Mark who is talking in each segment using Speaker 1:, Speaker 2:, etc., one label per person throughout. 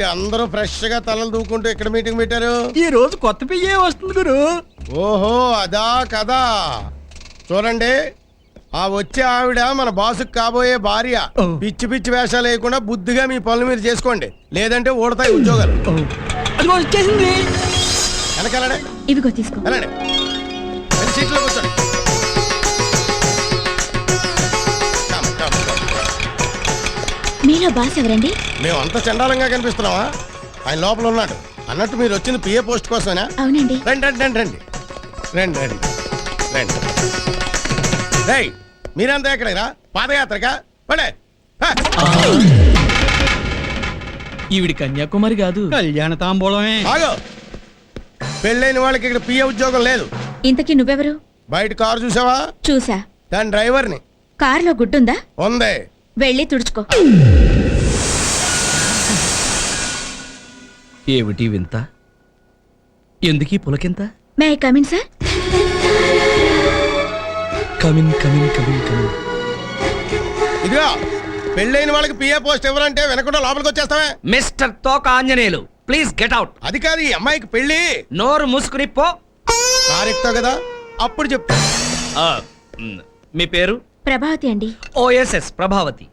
Speaker 1: ఏంటి అందరూ ఫ్రెష్ గా తలలు దూకుంటూ ఇక్కడ మీటింగ్ పెట్టారు?
Speaker 2: ఈ రోజు కొత్త పియ్యే వస్తుంది గురు.
Speaker 1: ఓహో అదా కదా. చూడండి, ఆ వచ్చే ఆవిడ మన బాసుకు కాబోయే భార్య. పిచ్చి పిచ్చి వేషాలు వేయకుండా బుద్ధిగా మీ పనులు మీరు చేసుకోండి, లేదంటే ఊడతాయి ఉద్యోగాలు.
Speaker 2: అది వచ్చేసింది.
Speaker 1: వెనకాలడే
Speaker 3: ఇవిగో తీసుకో.
Speaker 1: వెళ్ళండి, సీట్లో కూర్చోండి.
Speaker 3: మీలో బాస్ ఎవరండి?
Speaker 1: మేము అంత చండాలంగా కనిపిస్తున్నావా? ఆయన లోపల ఉన్నాడు. అన్నట్టు మీరు వచ్చింది పిఏ పోస్ట్ కోసమేనా?
Speaker 3: అవునండి.
Speaker 1: రండి రండి రండి రండి రండి రండి రండి. రేయ్, మీరంతా ఎక్కడైనా పాదయాత్రగా పడే.
Speaker 2: ఈవిడి కన్యాకుమారి కాదు, కళ్యాణ తాంబూలమే.
Speaker 1: ఆగు, పెళ్ళైన వాళ్ళకి ఇక్కడ పిఏ ఉద్యోగం లేదు.
Speaker 3: ఇంతకీ నువ్వెవరు?
Speaker 1: బయట కారు చూసావా?
Speaker 3: చూసా.
Speaker 1: దాని డ్రైవర్ని.
Speaker 3: కారులో గుడ్డుందా?
Speaker 1: ఉంది.
Speaker 3: వెళ్ళి తుడుచుకో.
Speaker 2: ఏమిటి వింత? ఎందుకీ పులకింత?
Speaker 3: May I come in sir?
Speaker 2: Come in come in come in come in.
Speaker 1: ఇదిగో, పెళ్ళైన వాళ్ళకి పిఏ పోస్ట్ ఎవరంటే వెనకుండా లోపలికి వచ్చేస్తావే.
Speaker 4: మిస్టర్ తోక ఆంజనేయులు, ప్లీజ్ గెట్ అవుట్.
Speaker 1: అది కాదు, ఈ అమ్మాయికి పెళ్ళి.
Speaker 4: నోరు మూసుకుని పో.
Speaker 1: కారు ఎక్కుతావు కదా, అప్పుడు చెప్తా.
Speaker 4: మీ పేరు?
Speaker 3: ప్రభావతి అండి.
Speaker 4: ఓఎస్ఎస్ ప్రభావతి.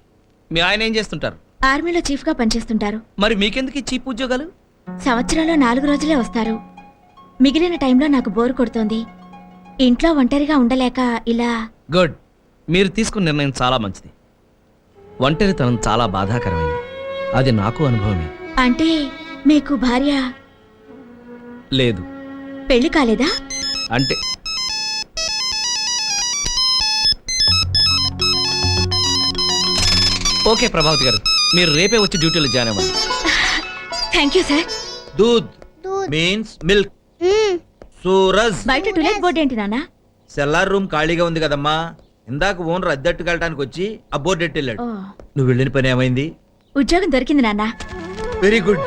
Speaker 4: మీ ఆయన ఏం చేస్తుంటారు?
Speaker 3: ఆర్మీలో చీఫ్ గా పనిచేస్తుంటారు.
Speaker 4: మరి మీకెందుకు ఈ చీప్ ఉద్యోగాలు?
Speaker 3: సంవత్సరంలో 4 రోజులే వస్తారు. మిగిలిన టైంలో నాకు బోరు కొడుతోంది. ఇంట్లో ఒంటరిగా ఉండలేక ఇలా.
Speaker 4: గుడ్, మీరు తీసుకున్న నిర్ణయం చాలా మంచిది. ఒంటరితనం చాలా బాధాకరమైంది, అది నాకు అనుభవమే.
Speaker 3: అంటే మీకు భార్య
Speaker 4: లేదు.
Speaker 3: పెళ్లి కాలేదా?
Speaker 4: అంటే ఓకే ప్రభావతి గారు, మీరు రేపే వచ్చి డ్యూటీలో జాయిన్ అవ్వండి.
Speaker 3: Thank you sir.
Speaker 4: Doodh means milk. Suraj,
Speaker 3: బయట టూలెట్ బోర్డు ఏంటి నాన్న?
Speaker 5: సెల్లార్ రూమ్ ఖాళీగా ఉంది కదమ్మా, ఇందాక ఓనర్ అద్దెట్టుకు వెళ్ళడానికి వచ్చి ఆ బోర్డు ఎట్టెళ్ళాడు. నువ్వు వెళ్ళిన పని ఏమైంది?
Speaker 3: ఉద్యోగం దొరికింది నాన్న.
Speaker 5: Very good.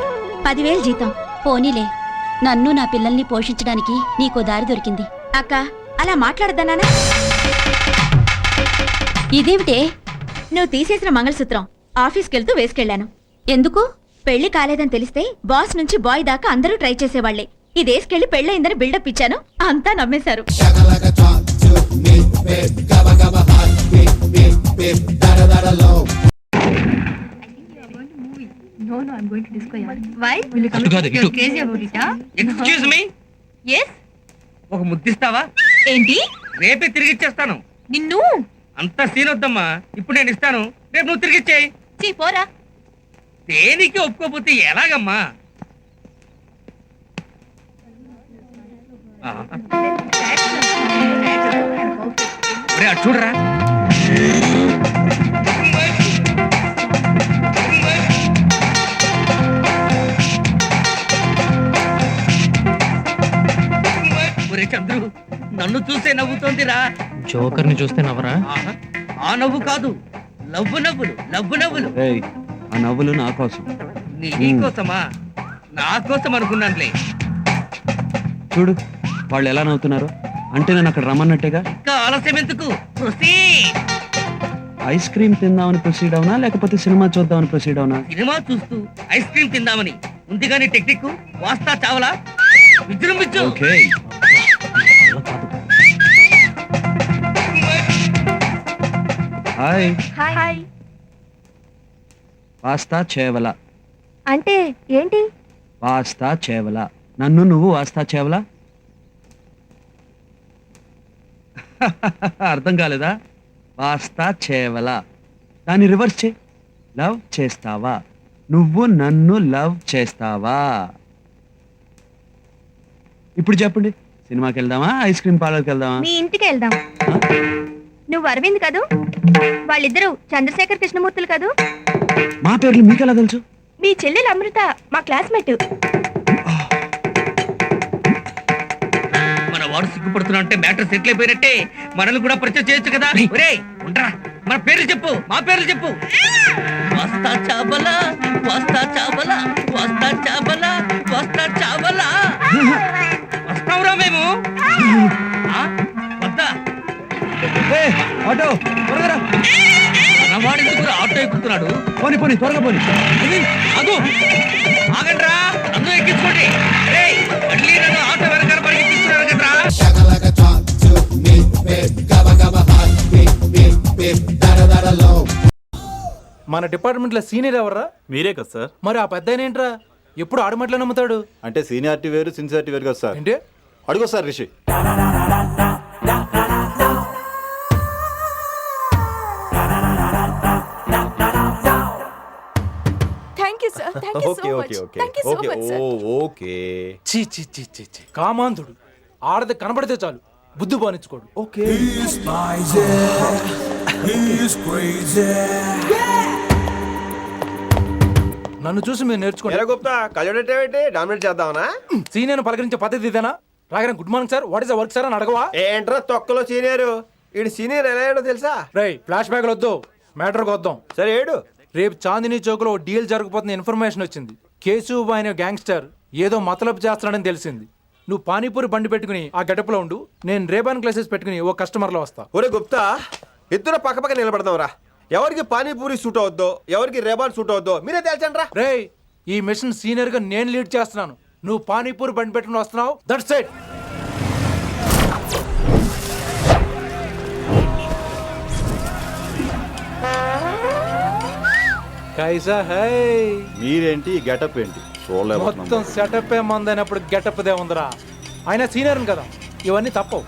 Speaker 3: 10,000 జీతం. పోనీలే, నన్ను నా పిల్లల్ని పోషించడానికి నీకో దారి దొరికింది. అక్క అలా మాట్లాడద్దా నాన్న? ఇదేమిటే? నువ్వు తీసేసిన మంగళసూత్రం ఆఫీస్కెళ్తూ వేసుకెళ్లాను. ఎందుకు? పెళ్లి కాలేదని తెలిస్తే బాస్ నుంచి బాయ్ దాకా అందరూ ట్రై చేసేవాళ్లే. ఇదేసుకెళ్లి పెళ్ళయిందని బిల్డప్ ఇచ్చాను, అంతా నమ్మేశారు.
Speaker 4: ఎక్స్క్యూజ్ మీ, ఒక ముద్దిస్తావా?
Speaker 6: ఏంటి?
Speaker 4: రేపే తిరిగి ఇచ్చేస్తాను.
Speaker 6: నిన్ను
Speaker 4: అంత సీన్ వద్దమ్మా, ఇప్పుడు నేను ఇస్తాను, రేపు నువ్వు తిరిగి ఇచ్చేయి.
Speaker 6: పోరా.
Speaker 4: దేనికి ఒప్పుకోపోతే ఎలాగమ్మా? అటు చూడరా. ఒరే చంద్రు, నన్ను చూసే నవ్వుతోందిరా.
Speaker 2: జోకర్ని చూస్తే నవ్వరా?
Speaker 4: ఆ నవ్వు కాదు, లవ్వు నవ్వులు, లవ్వు నవ్వులు.
Speaker 5: ఆ నవ్వులు నా కోసం.
Speaker 4: నీ కోసమా? నా కోసం అనుకున్నానులే.
Speaker 5: చూడు వాళ్ళు ఎలా నవ్వుతున్నారు, అంటే నేను అక్కడ రమ్మన్నట్టేగా.
Speaker 4: ఇంకా ఆలస్యం ఎందుకు? ప్రొసీడ్.
Speaker 5: ఐస్ క్రీమ్ తిందామని ప్రొసీడ్ అవునా, లేకపోతే సినిమా చూద్దామని ప్రొసీడ్ అవునా?
Speaker 4: సినిమా చూస్తూ ఐస్ క్రీమ్ తిందామని ఉంది కానీ టెక్నిక్ వాస్తా చావలా విజృంభించు.
Speaker 5: ఓకే. హాయ్.
Speaker 6: హాయ్.
Speaker 5: వాస్తా చేవల
Speaker 6: అంటే ఏంటి?
Speaker 5: వాస్తా చేవల. నన్ను నువ్వు వాస్తా చేవలా? అర్థం కాలేదా? వాస్తా చేవల, దాన్ని రివర్స్ చే. లవ్ చేస్తావా? నువ్వు నన్ను లవ్ చేస్తావా? ఇప్పుడు చెప్పండి, సినిమాకి వెళ్దామా, ఐస్ క్రీమ్ పార్లర్కి వెళ్దామా?
Speaker 6: మీ ఇంటికి వెళ్దాం. నువ్వు అరవింద్ కదూ? వాళ్ళిద్దరూ చంద్రశేఖర్ కృష్ణమూర్తులు కదూ?
Speaker 5: మా పేర్లు మీకెలా తెలుసు?
Speaker 6: మీ చెల్లెలు అమృత మా క్లాస్మేట్.
Speaker 4: మన వాడు సిగ్గుపడుతున్నా అంటే మ్యాటర్ సెటిల్ అయిపోయినట్టే. మనల్ని కూడా పరిచయం చేయొచ్చు కదా. ఒరేయ్ ఉండరా, మన పేర్లు చెప్పు, మా పేర్లు చెప్పు. వస్తా చాబలా, వస్తా చాబలా, వస్తా చాబలా, వస్తా చాబలా. వస్తావురా మేము? వద్దా?
Speaker 5: ఆటో త్వరగా రా.
Speaker 4: మన వాడు ఎందుకు ఆటో ఎక్కుతున్నాడు?
Speaker 5: పోనీ పోనీ త్వరగా పోనీ.
Speaker 4: అదు ఆగండ్రా అందరూ ఎక్కించుకోండి రేయ్ మళ్ళీ నన్ను ఆటో వెనకాల పరిగెత్తిస్తున్నారు కదరా
Speaker 7: మన డిపార్ట్మెంట్ లో సీనియర్ ఎవర్రా?
Speaker 8: మీరే కదా సార్.
Speaker 7: మరి ఆ పెద్ద ఏంట్రా ఎప్పుడు ఆడమట్లే నమ్ముతాడు?
Speaker 8: అంటే సీనియారిటీ వేరు సిన్సియారిటీ వేరు కదా సార్.
Speaker 7: ఏంటి?
Speaker 8: అడుగు sir Rishi.
Speaker 9: Thank you sir thank you so
Speaker 8: okay
Speaker 9: much
Speaker 8: okay okay
Speaker 9: thank you so
Speaker 8: okay
Speaker 9: much sir
Speaker 8: okay
Speaker 7: చీ చీ చీ చీ చీ కామాంధుడు. ఆడది కనబడితే చాలు బుద్ధి బానించుకోడు.
Speaker 8: ఓకే.
Speaker 7: నన్ను చూసి మీరు నేర్చుకోండి.
Speaker 1: గుప్తా కళ్ళొడేటేంటి డామినేట్ చేద్దామనా?
Speaker 7: సీనియర్ పలకరించే పద్ధతి ఇదేనా? రాగానే good morning sir, what is the work sir అని అడగవా?
Speaker 1: ఏంట్రా తొక్కలో సీనియర్ ఈడు సీనియర్ ఎలా ఏడో తెలుసా?
Speaker 7: రై ఫ్లాష్ బ్యాక్ వద్దు, మ్యాటర్కి వద్దాం.
Speaker 1: సరే ఏడు.
Speaker 7: రేపు చాందినీ చౌక్ లో డీల్ జరగబోతున్న ఇన్ఫర్మేషన్ వచ్చింది. కేశూబాయ్ అనే గ్యాంగ్స్టర్ ఏదో మతలబు చేస్తున్నాడని తెలిసింది. నువ్వు పానీపూరి బండి పెట్టుకుని ఆ గెటప్లో ఉండు, నేను రేబాన్ గ్లాసెస్ పెట్టుకుని ఓ కస్టమర్లో వస్తా.
Speaker 1: ఒరే గుప్తా ఇద్దరు పక్క పక్క నిలబడదాంరా. ఎవరికి పానీపూరి సూట్ అవుద్దో ఎవరికి రేబాన్ సూట్ అవుద్దో మీరే తేల్చండి రా.
Speaker 7: రేయ్ ఈ మిషన్ సీనియర్ గా నేను లీడ్ చేస్తున్నాను, నువ్వు పానీపూరి బండి పెట్టుకుని వస్తున్నావు. That's it. కైసా హై.
Speaker 8: మీరేంటి గెటప్ ఏంటి?
Speaker 7: మొత్తం సెటప్ ఏ మందైనప్పుడు గెటప్ దే ఉందిరా. ఆయన సీనియర్ కదా, ఇవన్నీ తప్పవు.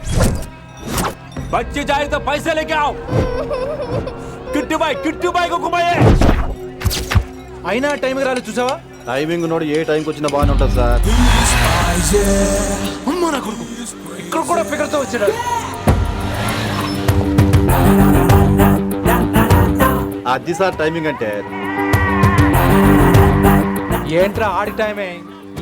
Speaker 7: బచ్చి జాయితో పైసా లేకే ఆవ్. కిట్టు బాయ్ కుమాయే. అయినా టైంకి రాలేదు చూసావా?
Speaker 8: టైమింగ్ నోడు ఏ టైంకి వచ్చినా బాగానే ఉంటుంది సార్.
Speaker 7: అమ్మా నా కొడుకు ఇక్కడ కూడా ఫిగర్ తో వచ్చాడు.
Speaker 8: అది సార్ టైమింగ్ అంటే.
Speaker 7: ఏంట్రా ఆడి టైమే?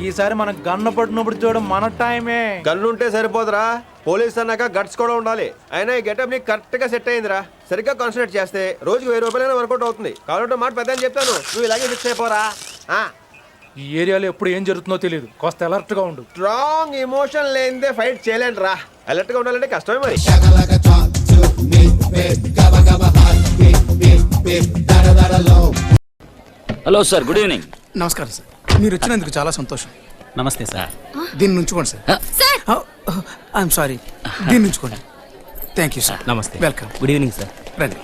Speaker 7: ఈసారి మనం గన్ను పట్టినప్పుడు చూడడం మన టైమే.
Speaker 1: గన్ను ఉంటే సరిపోదురా, పోలీస్ అన్నాక గట్స్ కూడా ఉండాలి. అయినా ఈ గెటప్ నీకు కరెక్ట్ గా సెట్ అయిందిరా. సరిగ్గా కాన్సన్ట్రేట్ చేస్తే రోజుకి 1000 రూపాయలైనా వర్కౌట్ అవుతుంది. కాబట్టి మాట పెద్ద అని చెప్తాను, నువ్వు ఇలాగే ఫిక్స్ అయిపోరా.
Speaker 7: ఈ ఏరియాలో ఎప్పుడు ఏం జరుగుతుందో తెలియదు, కాస్త అలర్ట్ గా ఉండు.
Speaker 1: స్ట్రాంగ్ ఎమోషన్ లేనిదే ఫైట్ చేయలేండి రా. అలర్ట్ గా ఉండాలంటే కష్టమే మరి.
Speaker 10: Hello sir, good evening.
Speaker 11: నమస్కారం సార్, మీరు వచ్చినందుకు చాలా సంతోషం.
Speaker 2: నమస్తే సార్.
Speaker 11: దీన్ని ఉంచుకోండి సార్. ఐఎమ్ సారీ, దీన్ని ఉంచుకోండి. Thank you sir.
Speaker 2: నమస్తే.
Speaker 11: వెల్కమ్.
Speaker 2: Good evening sir.
Speaker 11: రండి.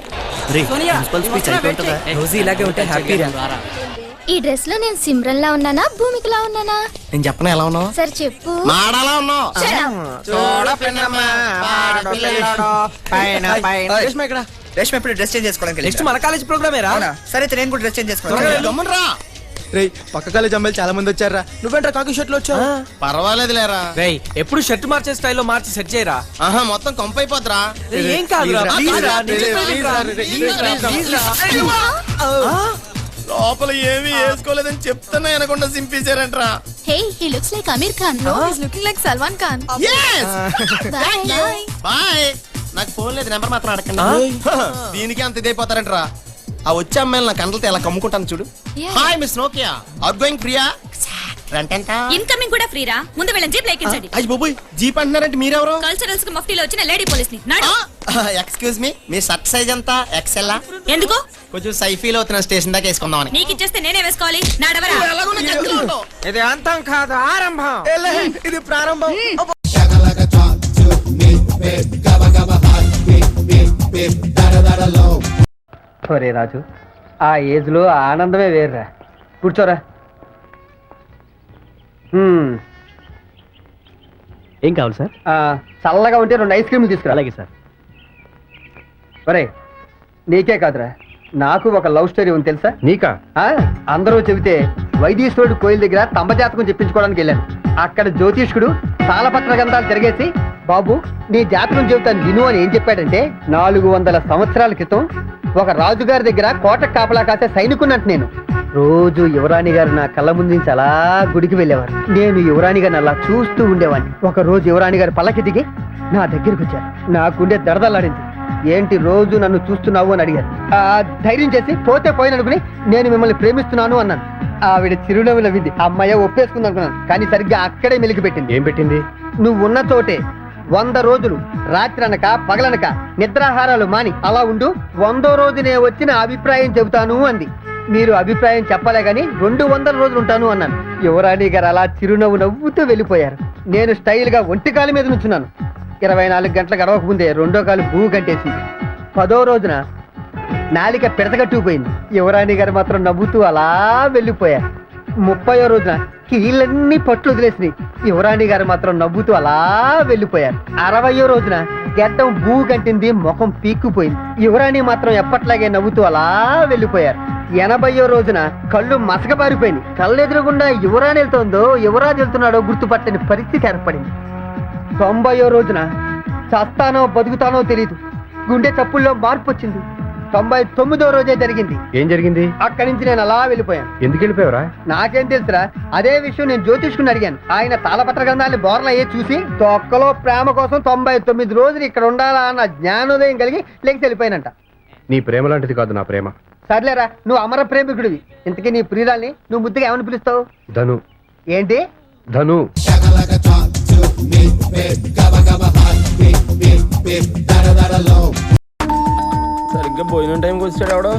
Speaker 2: రోజు ఇలాగే ఉంటే హ్యాపీ.
Speaker 6: ఈ డ్రెస్ లో నేను సిమ్రన్ లా ఉన్నానా భూమికలా ఉన్నానా?
Speaker 11: నేను చెప్పనా ఎలా ఉన్నావు?
Speaker 6: సరే చెప్పు.
Speaker 11: మాడలా ఉన్నావు.
Speaker 10: రేష్మ ఇప్పుడు డ్రెస్ చేంజ్ చేసుకోవడానికి
Speaker 2: నెక్స్ట్ మన కాలేజ్ ప్రోగ్రామే రా.
Speaker 10: సరే అయితే నేను కూడా డ్రెస్ చేంజ్ చేసుకోవాలి.
Speaker 11: రేయ్ పక్క కాలేజ్ అమ్మాయిలు చాలా మంది వచ్చారా, నువ్వేంట్రా కాకి షర్ట్ లో వచ్చావు? పర్వాలేదు లేరా.
Speaker 2: రేయ్ ఎప్పుడు షర్ట్ మార్చే స్టైల్లో మార్చి సెట్ చేయరా.
Speaker 11: ఆహా మొత్తం కంపైపోద్రా.
Speaker 2: ఏం కాదు
Speaker 11: లోపల ఏమీ వేసుకోలేదని చెప్తున్నా అనకుండా సింపేశారంట్రా.
Speaker 6: Hey he looks like Aamir Khan. No he is looking like Salman Khan.
Speaker 11: Bye. నాకు ఫోన్ లేదు, నెంబర్ మాత్రం అడగండి. దీనికి అంత ఇదైపోతారంట్రా. ఆ వచ్చే అమ్మాయిలు నా కంటలతో ఎలా కమ్ముకుంటాను చూడు. Hi miss Nokia, out going Priya. Rent ఎంత?
Speaker 3: ఇన్కమింగ్ కూడా ఫ్రీరా. ముందు వెళ్ళని జీప్ లెక్కించండి.
Speaker 11: అయ్యి బాబోయ్, జీప్ అంటున్నారంటే మీరెవరు?
Speaker 3: కల్చరల్స్ కి మఫ్టీలో వచ్చిన లేడీ పోలీస్ ని. నాడు.
Speaker 11: ఎక్స్క్యూజ్ మీ, మీ షర్ట్ సైజ్ ఎంత? ఎక్సెల్?
Speaker 3: ఎందుకు?
Speaker 11: కొంచెం సైఫీలో అవుతున్న స్టేషన్ దాకా వేసుకుందామని.
Speaker 3: నీకు ఇచ్చేస్తే నేనే వేసుకోవాలి. నాడవరా.
Speaker 7: ఇది అంతం కాదు, ఆరంభం.
Speaker 11: ఇది ప్రారంభం.
Speaker 10: ఒరే రాజు, ఆ ఏజ్ లో ఆనందమే వేర్రా. కూర్చోరా.
Speaker 2: ఏం కావాలి సార్?
Speaker 10: చల్లగా ఉంటే 2 ఐస్ క్రీమ్లు తీసుకురా.
Speaker 2: అలాగే సార్.
Speaker 10: ఒరే నీకే కాదురా, నాకు ఒక లవ్ స్టోరీ ఉంది తెలుసా?
Speaker 2: నీకా?
Speaker 10: అందరూ చెబితే వైదీశ్వరుడు కోయిల దగ్గర తంబజాతకం చెప్పించుకోవడానికి వెళ్ళాను. అక్కడ జ్యోతిష్కుడు తాళపత్ర గంధాలు తిరిగేసి, బాబు నీ జాతకం చెబుతాను విను అని ఏం చెప్పాడంటే, 400 సంవత్సరాల క్రితం ఒక రాజుగారి దగ్గర కోట కాపలా కాసే సైనికున్నట్టు నేను. రోజు యువరాణి గారు నా కళ్ళ ముందు నుంచి అలా గుడికి వెళ్ళేవారు. నేను యువరాణి గారిని అలా చూస్తూ ఉండేవాడిని. ఒక రోజు యువరాణి గారు పల్లకి దిగి నా దగ్గరికి వచ్చారు. నాకుండే దడదలాడింది. ఏంటి రోజు నన్ను చూస్తున్నావు అని అడిగారు. ధైర్యం చేసి పోతే పోయిననుకుని నేను మిమ్మల్ని ప్రేమిస్తున్నాను అన్నాను. ఆవిడ చిరునవ్వు నవ్వింది. అమ్మాయి ఒప్పేసుకుంది అనుకున్నాను, కానీ సరిగ్గా అక్కడే మెలికి పెట్టింది.
Speaker 2: ఏం పెట్టింది?
Speaker 10: నువ్వు ఉన్న చోటే 100 రోజులు రాత్రి అనక పగలనక నిద్రాహారాలు మాని అలా ఉండు, 100వ రోజునే వచ్చిన అభిప్రాయం చెబుతాను అంది. మీరు అభిప్రాయం చెప్పలే గాని 200 రోజులు ఉంటాను అన్నాను. యువరాణి గారు అలా చిరునవ్వు నవ్వుతూ వెళ్ళిపోయారు. నేను స్టైల్ గా ఒంటికాలి మీద నుంచున్నాను. 24 గంటలు గడవక ముందే రెండో కాలు భూ కట్టేసింది. 10వ రోజున నాలిక పిడతగట్టుకుపోయింది. యువరాణి గారు మాత్రం నవ్వుతూ అలా వెళ్ళిపోయారు. 30వ రోజున కీళ్ళన్నీ పట్లు వదిలేసినాయి. యువరాణి గారు మాత్రం నవ్వుతూ అలా వెళ్ళిపోయారు. 60వ రోజున గడ్డం భూ కంటింది, ముఖం పీక్కుపోయింది. యువరాణి మాత్రం ఎప్పట్లాగే నవ్వుతూ అలా వెళ్ళిపోయారు. 80వ రోజున కళ్ళు మసకబారిపోయింది. కళ్ళు ఎదురుగుండా యువరాణి వెళ్తుందో యువరాజు వెళ్తున్నాడో గుర్తుపట్టని పరిస్థితి ఏర్పడింది. 90వ రోజున చస్తానో బతుకుతానో తెలియదు, గుండె చప్పుల్లో మార్పు వచ్చింది. 99వ రోజే జరిగింది.
Speaker 2: ఏం జరిగింది?
Speaker 10: అక్కడి నుంచి నేను అలా వెళ్ళిపోయాను.
Speaker 2: ఎందుకు వెళ్ళిపోయావరా?
Speaker 10: నాకేం తెలుసురా? అదే విషయం నేను జ్యోతిష్కుని అడిగాను. ఆయన తాళపత్ర గ్రంథాన్ని బోర్ల అయ్యే చూసి తొక్కలో ప్రేమ కోసం 99 రోజులు ఇక్కడ ఉండాలా అన్న జ్ఞానోదయం కలిగి లేక వెళ్ళిపోయానంట.
Speaker 2: నీ ప్రేమ లాంటిది కాదు నా ప్రేమ.
Speaker 10: సర్లేరా, నువ్వు అమర ప్రేమికుడివి. ఇంతకీ నీ ప్రియురాల్ని నువ్వు ముద్దుగా ఏమని పిలుస్తావు?
Speaker 2: ధను.
Speaker 10: ఏంటి?
Speaker 2: ధను.
Speaker 11: సరిగ్గా భోజనం టైంకి వచ్చాడు ఎవడో.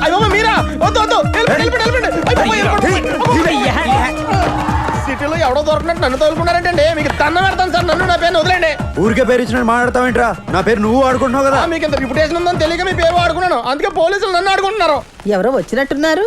Speaker 11: అయ్యో మీరా? వద్దు వద్దు, సిటీలో ఎవడో దొరకనట్టు నన్ను తోలుకున్నారంటే మీకు తన్న పెడతాను సార్. నన్ను నా పేరు వదిలేండి.
Speaker 8: ఊరికే పేరు ఇచ్చిన మాట్లాడతావేంట్రా? నా పేరు నువ్వు ఆడుకుంటున్నావు కదా.
Speaker 11: మీకు ఇంత రిప్యుటేషన్ ఉందని తెలియక మీ పేరు వాడుకున్నాను. అందుకే పోలీసులు నన్ను ఆడుకుంటున్నారు.
Speaker 9: ఎవరో వచ్చినట్టున్నారు.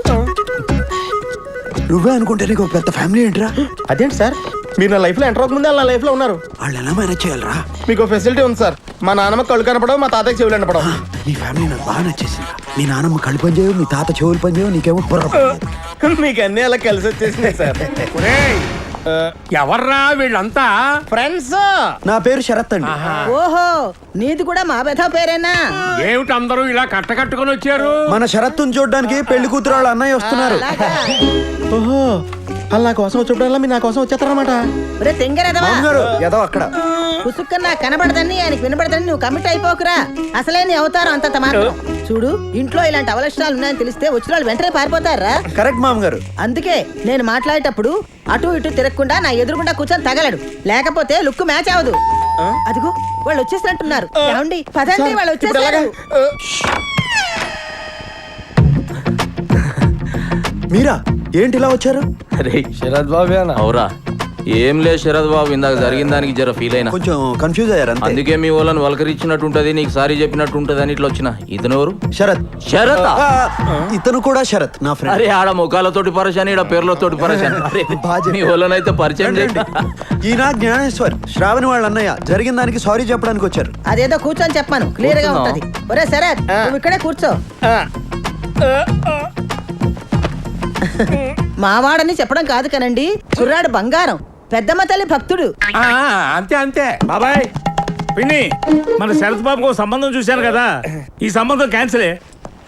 Speaker 8: నువ్వే అనుకుంటే నీకు ఒక పెద్ద ఫ్యామిలీ ఏంట్రా?
Speaker 11: అదేంటి సార్, మీరు నా లైఫ్ లో ఎంటర్ అవ్వకముందే నా లైఫ్ లో ఉన్నారు.
Speaker 8: వాళ్ళు ఎలా మేనేజ్ చేయాలరా?
Speaker 11: మీకు ఫెసిలిటీ ఉంది సార్. మా నాన్నమ్మ కళ్ళు కనపడవు, మా తాతయ్య చెవులు కనపడవు.
Speaker 8: నీ ఫ్యామిలీ నాకు బాగా నచ్చేసింది. మీ నాన్నమ్మ కళ్ళు పని చేయవు, మీ తాత చెవులు పని చేయవు, నీకేమో బుర్ర పని చేయదు.
Speaker 11: మీకు అన్ని అలా కలిసి వచ్చేసినాయి సార్.
Speaker 12: ఎవర్రా వీళ్ళంతా?
Speaker 11: ఫ్రెండ్స్.
Speaker 8: నా పేరు శరత్ అండి.
Speaker 9: ఓహో, నీది కూడా మా బెధ పేరేనా?
Speaker 12: ఏమిటి అందరూ ఇలా కట్టకట్టుకొని వచ్చారు?
Speaker 8: మన శరత్తుని చూడడానికి పెళ్లి కూతురు వాళ్ళ అన్నయ్య వస్తున్నారు.
Speaker 11: ఓహో, వాళ్ళు నా కోసం వచ్చినప్పుడల్లా మీరు నా కోసం వచ్చేస్తారనమాట.
Speaker 9: ఒరే తెంగరదవా,
Speaker 8: మామగారు ఏదో అక్కడ
Speaker 9: పుసుక్కన నాకు కనబడదని ఆయనకి వినబడదని నువ్వు కమిట్ అయిపోకురా. అసలే నీ అవతారం అంతంత మాత్రం. చూడు, ఇంట్లో ఇలాంటి అవలక్షణాలు ఉన్నాయని తెలిస్తే వచ్చిన వాళ్ళు వెంటనే పారిపోతారా?
Speaker 8: కరెక్ట్ మామగారు.
Speaker 9: అందుకే నేను మాట్లాడేటప్పుడు అటు ఇటు తిరగకుండా నా ఎదురుగుండా కూర్చొని తగలడు, లేకపోతే లుక్ మ్యాచ్ అవ్వదు. అదిగో వాళ్ళు వచ్చేసినట్టున్నారు. ఏమండి పదండి, వాళ్ళు వచ్చేసారు.
Speaker 8: మీరా ఏంటి ఇలా వచ్చారు?
Speaker 11: శరత్ బాబు
Speaker 2: అవురా? ఏం లేదు శరత్ బాబు, ఇందాక జరిగిన దానికి జర ఫీల్ అయినా.
Speaker 8: కొంచెం కన్ఫ్యూజ్ అయ్యారు అంతే.
Speaker 2: అందుకే మీ వాళ్ళని వలకరిచ్చినట్టు ఉంటది, నీకు సారీ చెప్పినట్టు ఉంటది అని ఇట్లా వచ్చిన. ఇతను ఎవరు?
Speaker 8: శరత్.
Speaker 2: శరత్.
Speaker 8: ఇతను కూడా శరత్ నా ఫ్రెండ్.
Speaker 2: అరే ఆడ ముఖాలతోటి పరిచయం, ఈడ పేర్లతోటి పరిచయం. మీ వాళ్ళనైతే పరిచయం చేయండి.
Speaker 8: ఈయన జ్ఞానేశ్వర్, శ్రావణి వాళ్ళ అన్నయ్య. జరిగిన దానికి సారీ చెప్పడానికి వచ్చారు.
Speaker 9: అదేదో కూర్చొని చెప్పాను, క్లియర్ గా ఉంటది. ఒరే శరత్, నువ్వు ఇక్కడే కూర్చో. మావాడని చెప్పడం కాదు కనండి, కుర్రాడు బంగారం, పెద్దమ్మ తల్లి భక్తుడు.
Speaker 12: అంతే అంతే బాబాయ్. పిన్ని, మన శరత్ బాబుకు సంబంధం చూశాను కదా, ఈ సంబంధం క్యాన్సిలే.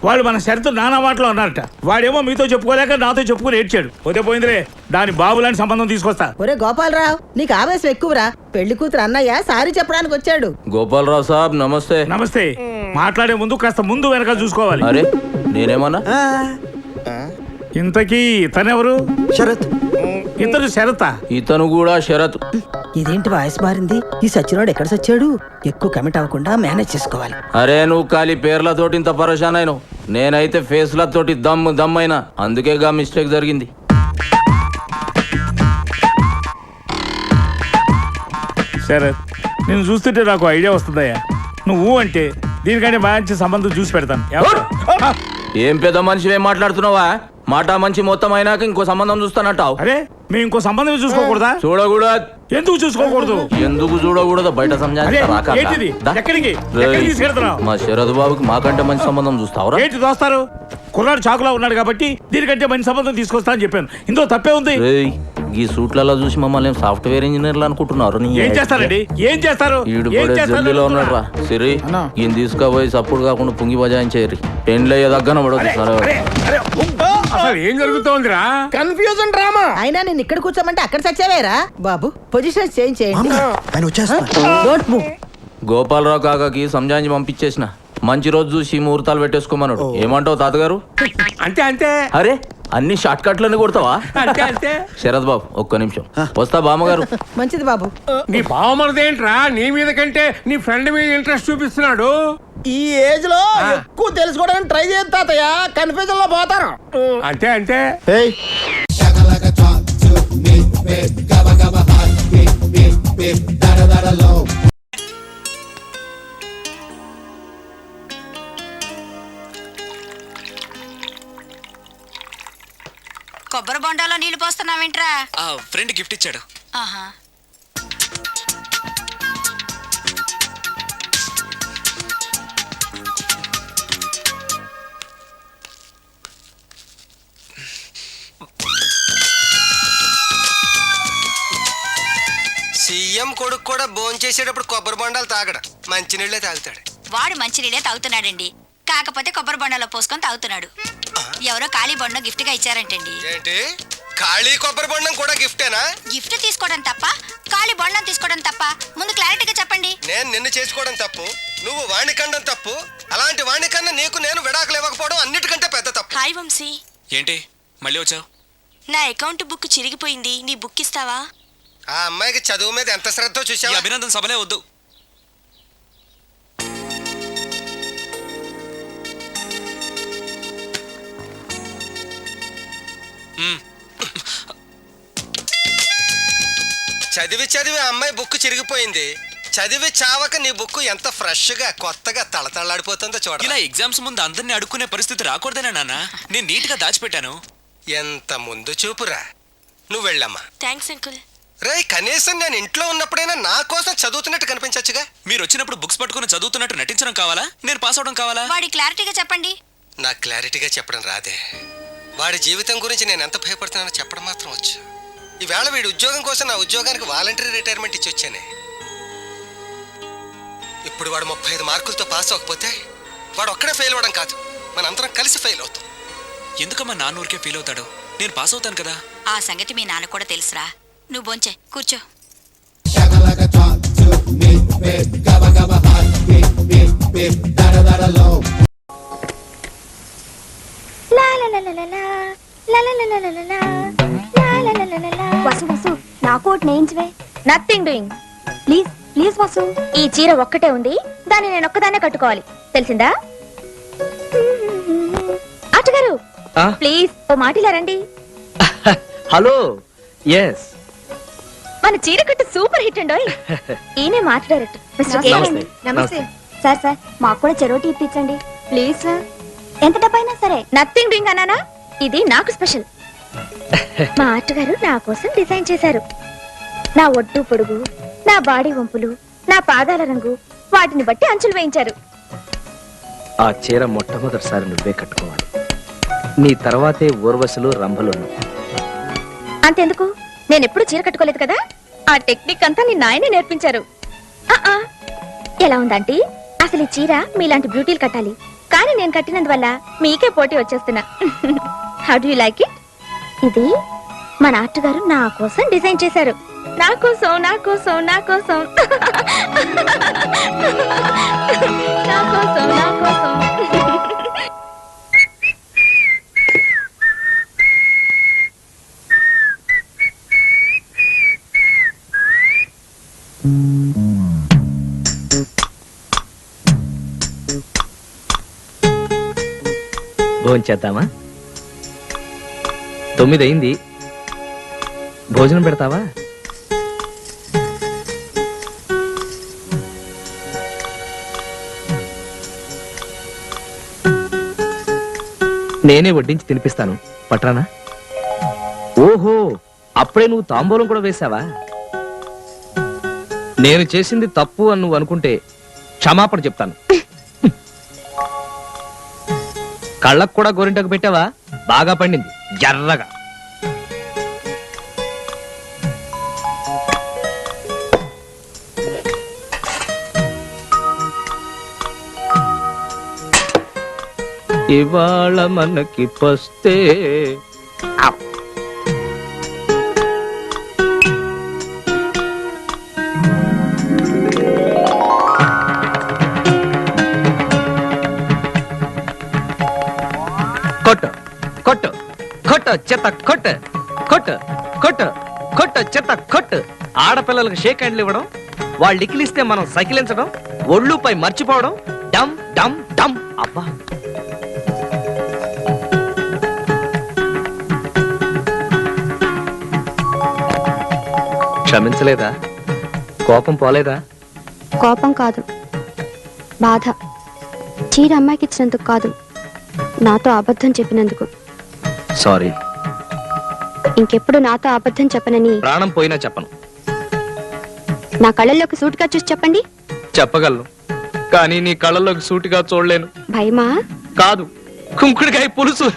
Speaker 12: వాళ్ళు మన షరతు నానా మాటలో ఉన్నారట. వాడేమో మీతో చెప్పుకోలేక నాతో చెప్పుకుని ఏడ్చాడు. పోతే పోయిందిలే, దాని బాబు లాంటి సంబంధం తీసుకొస్తా.
Speaker 9: ఒరే గోపాలరావు, నీకు ఆవేశం ఎక్కువరా. పెళ్లి కూతురు అన్నయ్య సారీ చెప్పడానికి వచ్చాడు.
Speaker 2: గోపాలరావు సాబ్ నమస్తే.
Speaker 12: నమస్తే. మాట్లాడే ముందు కాస్త ముందు వెనక చూసుకోవాలి.
Speaker 2: అరే నేనేమన్నా?
Speaker 12: ఇంతకీ తనెవరు?
Speaker 8: శరత్.
Speaker 12: ఇతను శరతా?
Speaker 2: ఇతను కూడా శరత్.
Speaker 9: ఇదేంటి వాయిస్ మారింది? ఈ సచ్చినోడు ఎక్కడ సచ్చాడు? ఎక్కువ కమిట్ అవ్వకుండా మేనేజ్ చేసుకోవాలి.
Speaker 2: అరే నువ్వు ఖాళీ పేర్లతోటి ఇంత పరేషాన్ అయినావు, నేనైతే ఫేస్లతోటి దమ్ అయినా. అందుకే గా మిస్టేక్ జరిగింది.
Speaker 12: శరత్, నేను చూస్తుంటే నాకు ఐడియా వస్తుందయ్యా. నువ్వు అంటే దీనికంటే మంచి సంబంధం చూసి పెడతాను.
Speaker 2: ఏం పెద్ద మనిషి ఏం మాట్లాడుతున్నావా? మాట మంచి మొత్తం అయినాక ఇంకో సంబంధం చూస్తానంటావు.
Speaker 12: అరే మేము ఇంకో సంబంధం చూసుకోకూడదా?
Speaker 2: చూడకూడదు.
Speaker 12: ఎందుకు చూసుకోకూడదు?
Speaker 2: ఎందుకు చూడకూడదు? బయట
Speaker 12: ఏంటిది? ఎక్కడికి తీసుకెళ్తున్నావు?
Speaker 2: మా శరద్ బాబుకి మాకంటే మంచి సంబంధం చూస్తావురా?
Speaker 12: ఏంటి దోస్తారు? కుర్రాడు చాకులా ఉన్నాడు కాబట్టి దీనికంటే మంచి సంబంధం తీసుకొస్తా అని చెప్పాను. ఇందులో తప్పే ఉంది?
Speaker 2: ఈ సూట్లలో చూసి మమ్మల్ని సాఫ్ట్వేర్ ఇంజనీర్లు అనుకుంటున్నారు.
Speaker 12: ఏం చేస్తారండి? ఏం చేస్తారు?
Speaker 2: జల్లీలో ఉన్నాడు రా సిరి. ఈయన తీసుకుపోయి సప్పుడు కాకుండా పుంగి బజాయించేరి పెండ్లయ్యే దగ్గర పడదు.
Speaker 12: అసలు ఏం జరుగుతోందిరా?
Speaker 11: Confusion drama.
Speaker 9: అయినా నేను ఇక్కడ కూర్చోమంటే అక్కడ సచ్చావేరా బాబు? పొజిషన్ చేంజ్ చేయండి.
Speaker 8: ఆయన వచ్చేస్తా.
Speaker 9: Don't move.
Speaker 2: గోపాలరావు కాకాకి సంజాయించి పంపించేసిన. మంచి రోజు చూసి ముహూర్తాలు పెట్టేసుకోమన్నాడు. ఏమంటావు తాతగారు?
Speaker 12: అంతే అంతే.
Speaker 2: అరే అన్ని షార్ట్ కట్లని కొడతావా
Speaker 12: అంతే అంతే.
Speaker 2: శరత్ బాబు ఒక్క నిమిషం వస్తా బామ్మగారు.
Speaker 9: మంచిది బాబు.
Speaker 12: నీ బావమరదేంట్రా నీ మీద కంటే నీ ఫ్రెండ్ మీద ఇంట్రెస్ట్ చూపిస్తున్నాడు.
Speaker 1: ఈ ఏజ్ లో ఎక్కువ తెలుసుకోవడానికి ట్రై చేస్తా తాతయ్య, కన్ఫ్యూజన్ లో పోతాను.
Speaker 12: అంతే అంతే.
Speaker 3: కొబ్బరి బొండాలో నీళ్లు పోస్తున్నావేంట్రా?
Speaker 11: ఫ్రెండ్ గిఫ్ట్ ఇచ్చాడు.
Speaker 3: ఆహా.
Speaker 11: సీఎం కొడుకు కూడా భోంచేసేటప్పుడు కొబ్బరి బొండాలు తాగడు, మంచినీళ్ళే తాగుతాడు.
Speaker 3: వాడు మంచినీళ్ళే తాగుతున్నాడండి, కాకపోతే కొబ్బరి బొండాలో పోసుకొని తాగుతున్నాడు. ఎవరో ఖాళీ బొండం గిఫ్ట్ గా ఇచ్చారంటండి.
Speaker 11: ఏంటి ఖాళీ కొబ్బరి బొండం కూడా గిఫ్టేనా?
Speaker 3: గిఫ్ట్ తీసుకోవడం తప్ప, ఖాళీ బొండం తీసుకోవడం తప్ప? ముందు క్లారిటీగా చెప్పండి.
Speaker 11: నేను నిన్ను చేసుకోవడం తప్పు, నువ్వు వాణ్ణి కండం తప్పు. అలాంటి వాణ్ణి కన్నా నీకు నేను విడాకులు ఇవ్వకపోవడం అన్నిటికంటే పెద్ద తప్పు.
Speaker 6: హాయ్ వంశీ.
Speaker 11: ఏంటి మళ్ళీ వచ్చావు?
Speaker 6: నా అకౌంట్ బుక్ చిరిగిపోయింది, నీ బుక్ ఇస్తావా?
Speaker 11: ఆ అమ్మాయికి చదువు మీద ఎంత శ్రద్ధ చూసావు. అభినందన సభలే వద్దు. చదివి చదివి ఆ అమ్మాయి బుక్ చిరిగిపోయింది. చదివి చావక నీ బుక్ ఎంత ఫ్రెష్ గా కొత్తగా తళతళలాడిపోతుందో చూడ.
Speaker 13: ఇలా ఎగ్జామ్స్ ముందు అందరిని అడుక్కునే పరిస్థితి రాకూడదేనా నాన్న? నేను నీట్ గా దాచిపెట్టాను.
Speaker 11: ఎంత ముందు చూపురా. నువ్వు వెళ్ళమ్మా.
Speaker 6: Thanks uncle.
Speaker 11: రే కనీసం నేను ఇంట్లో ఉన్నప్పుడైనా నా కోసం చదువుతున్నట్టు కనిపించచ్చుగా.
Speaker 13: మీరు వచ్చినప్పుడు బుక్స్ పట్టుకుని చదువుతున్నట్టు నటించడం కావాలా, నేను పాస్ అవడం కావాలా?
Speaker 3: వాడి క్లారిటీగా చెప్పండి.
Speaker 11: నాకు క్లారిటీగా చెప్పడం రాదే. వాడి జీవితం గురించి నేను ఎంత భయపడుతున్నానో చెప్పడం మాత్రం వచ్చు. ఈవేళ వీడి ఉద్యోగం కోసం నా ఉద్యోగానికి వాలంటరీ రిటైర్మెంట్ ఇచ్చి వచ్చానే. ఇప్పుడు వాడు 35 మార్కులతో పాస్ అవ్వకపోతే వాడు ఒక్కడే ఫెయిల్ అవ్వడం కాదు, మనందరం కలిసి ఫెయిల్ అవుతాం.
Speaker 13: ఎందుకమ్మా నాన్న ఊరికే ఫీల్ అవుతాడు? నేను పాస్ అవుతాను కదా.
Speaker 3: ఆ సంగతి మీ నాన్న కూడా తెలుసురా. నువ్వు బొంచే కూర్చో.
Speaker 6: వసు వసు నాకు ఒకటి నేయించవే.
Speaker 3: Nothing doing.
Speaker 6: Please please Vasu.
Speaker 3: ఈ చీర ఒక్కటే ఉంది, దాన్ని నేను ఒక్కదాన్నే కట్టుకోవాలి, తెలిసిందా? అటుగారు ప్లీజ్ ఓ మాటిలా రండి.
Speaker 10: హలో. ఎస్.
Speaker 3: మన చీర కట్టు సూపర్ హిట్ అండి. ఈయనే మాట డైరెక్టర్ మిస్టర్ కే.
Speaker 6: నమస్తే సార్. సార్ మాకు కూడా చెరోటి ఇప్పించండి ప్లీజ్ సార్. ఎంత డబ్బైనా సరే.
Speaker 3: నథింగ్ డూయింగ్ అన్నానా? ఇది నాకు స్పెషల్. మా ఆర్ట్ గారు నా కోసం డిజైన్ చేశారు. నా ఒడ్డు పొడుగు, నా బాడీ వంపులు, నా పాదాల రంగు, వాటిని బట్టి అంచులు వేయించారు.
Speaker 10: ఆ చీర మొట్టమొదటిసారి నువ్వే కట్టుకోవాలి. నీ తర్వాతే ఊర్వశులు రంభలు.
Speaker 3: అంతెందుకు, నేను ఎప్పుడు చీర కట్టుకోలేదు కదా. ఆ టెక్నిక్ అంతా నిన్న ఆయనే నేర్పించారు. ఎలా ఉందంటే అసలు ఈ చీర మీలాంటి బ్యూటీలు కట్టాలి, కానీ నేను కట్టినందువల్ల మీకే పోటీ వచ్చేస్తున్నా. How do you like it? ఇది మన ఆర్ట్ గారు నా కోసం డిజైన్ చేశారు. నా కోసం నా కోసం నా కోసం నా కోసం నా కోసం.
Speaker 10: భోంచేద్దామా? 9 అయింది. భోజనం పెడతావా? నేనే వడ్డించి తినిపిస్తాను, పట్రానా? ఓహో, అప్పుడే నువ్వు తాంబూలం కూడా వేశావా? నేను చేసింది తప్పు అని నువ్వు అనుకుంటే క్షమాపణ చెప్తాను. కళ్ళకు కూడా గోరింటకు పెట్టావా? బాగా పండింది, జర్రగా. ఇవాళ మనకి పస్తే కొట్టు కొట్టు కొట్టు.
Speaker 4: కొట్టు చెత్త కొట్టు కొట్టు కొట్టు కొట్టు చెత్త కొట్టు. ఆడపిల్లలకు షేక్ హ్యాండ్లు ఇవ్వడం, వాళ్ళు ఇకిలిస్తే మనం సకిలించడం, ఒళ్ళుపై మర్చిపోవడం, డమ్ డమ్ డమ్. అబ్బా క్షమించలేదా? కోపం పోలేదా?
Speaker 6: కోపం కాదు, బాధ. చీర అమ్మాయికి ఇచ్చినందుకు కాదు, నాతో అబద్ధం చెప్పినందుకు.
Speaker 4: సారీ.
Speaker 6: ఇంకెప్పుడు నాతో అబద్ధం చెప్పనని
Speaker 4: ప్రాణం పోయినా చెప్పను.
Speaker 6: నా కళ్ళల్లోకి సూటిగా చూసి చెప్పండి.
Speaker 4: చెప్పగలను, కానీ నీ కళ్ళలోకి సూటిగా చూడలేను.
Speaker 6: భయమా?
Speaker 4: కాదు, కుంకుడికాయ పులుసు.